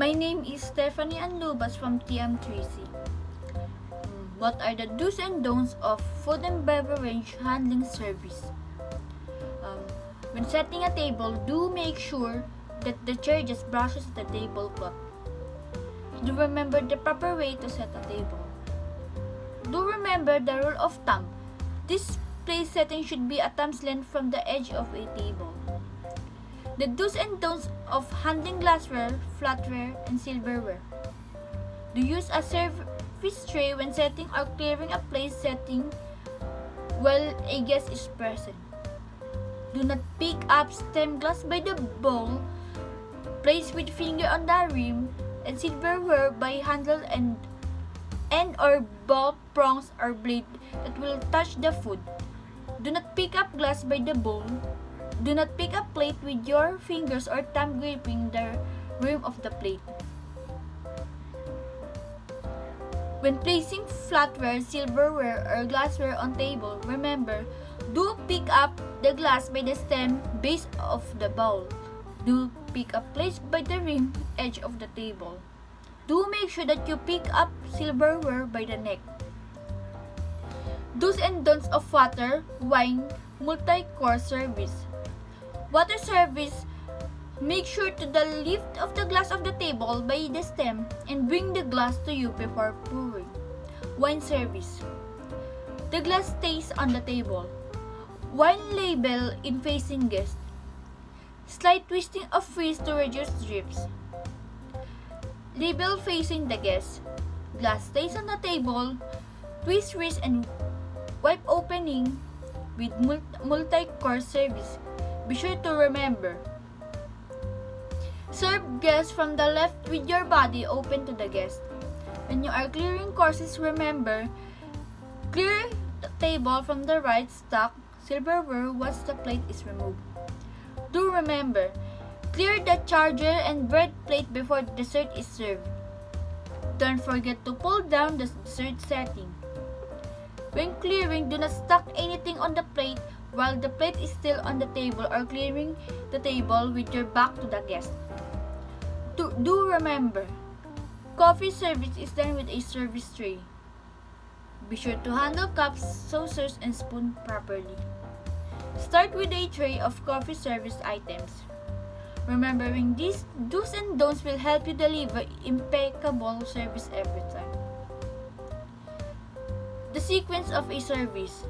My name is Stephanie Anlubas from TM3C. What are the do's and don'ts of food and beverage handling service? When setting a table, do make sure that the chair just brushes the tablecloth. Do remember the proper way to set a table. Do remember the rule of thumb. This place setting should be a thumb's length from the edge of a table. The do's and don'ts of handling glassware, flatware, and silverware. Do use a service tray when setting or clearing a place setting while a guest is present. Do not pick up stem glass by the bowl, place with finger on the rim, and silverware by handle and or ball, prongs, or blade that will touch the food. Do not pick up glass by the bowl. Do not pick up plate with your fingers or thumb gripping the rim of the plate. When placing flatware, silverware, or glassware on table, remember, do pick up the glass by the stem base of the bowl. Do pick up plates by the rim edge of the table. Do make sure that you pick up silverware by the neck. Do's and don'ts of water, wine, multi-course service. Water service, make sure to lift of the glass of the table by the stem and bring the glass to you before pouring. Wine service, the glass stays on the table. Wine label in facing guest. Slight twisting of frizz to reduce drips. Label facing the guest. Glass stays on the table. Twist wrist and wipe opening with multi-course service. Be sure to remember. Serve guests from the left with your body open to the guest. When you are clearing courses, remember, clear the table from the right, stock silverware once the plate is removed. Do remember, clear the charger and bread plate before the dessert is served. Don't forget to pull down the dessert setting. When clearing, do not stack anything on the plate while the plate is still on the table or clearing the table with your back to the guest. Do remember, coffee service is done with a service tray. Be sure to handle cups, saucers, and spoon properly. Start with a tray of coffee service items. Remembering these do's and don'ts will help you deliver impeccable service every time. The sequence of a service.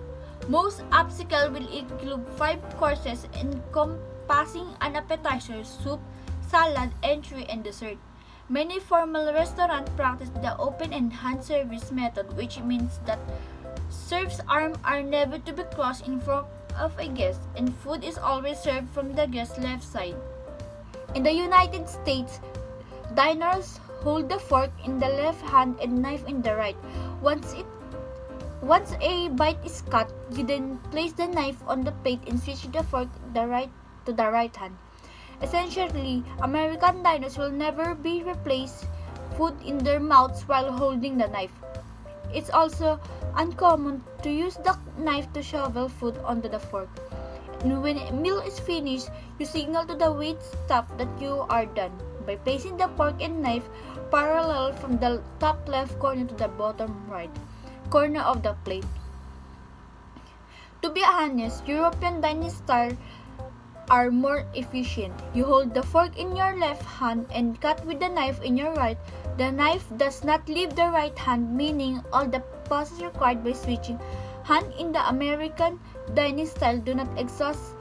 Most obstacles will include 5 courses encompassing an appetizer, soup, salad, entree, and dessert. Many formal restaurants practice the open and hand service method, which means that serves arms are never to be crossed in front of a guest, and food is always served from the guest's left side. In the United States, diners hold the fork in the left hand and knife in the right. Once a bite is cut, you then place the knife on the plate and switch the fork to the right hand. Essentially, American diners will never be replace food in their mouths while holding the knife. It's also uncommon to use the knife to shovel food onto the fork. And when a meal is finished, you signal to the wait staff that you are done by placing the fork and knife parallel from the top left corner to the bottom right corner of the plate. To be honest, European dining style are more efficient. You hold the fork in your left hand and cut with the knife in your right. The knife does not leave the right hand, meaning all the process required by switching hand in the American dining style do not exist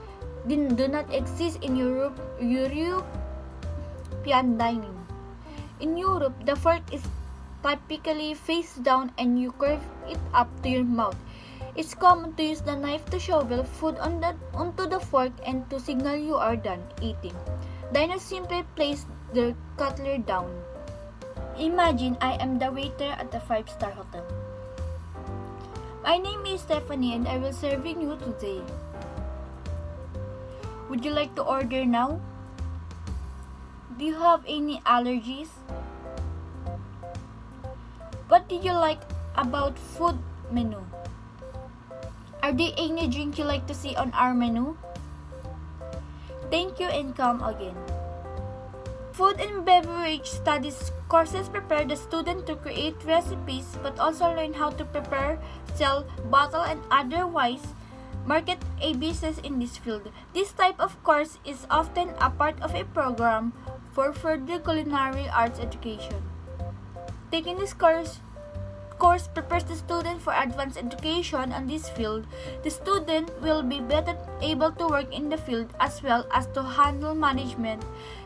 in European dining. In Europe, the fork is typically face down and you curve it up to your mouth. It's common to use the knife to shovel food onto the fork and to signal you are done eating. Diners simply place their cutlery down. Imagine I am the waiter at a 5-star hotel. My name is Stephanie and I will serving you today. Would you like to order now? Do you have any allergies? What did you like about food menu? Are there any drink you like to see on our menu? Thank you and come again. Food and beverage studies courses prepare the student to create recipes but also learn how to prepare, sell, bottle, and otherwise market a business in this field. This type of course is often a part of a program for further culinary arts education. Taking this course prepares the student for advanced education on this field. The student will be better able to work in the field as well as to handle management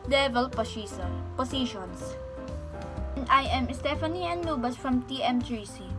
level positions. And I am Stephanie Anubas from TM3C.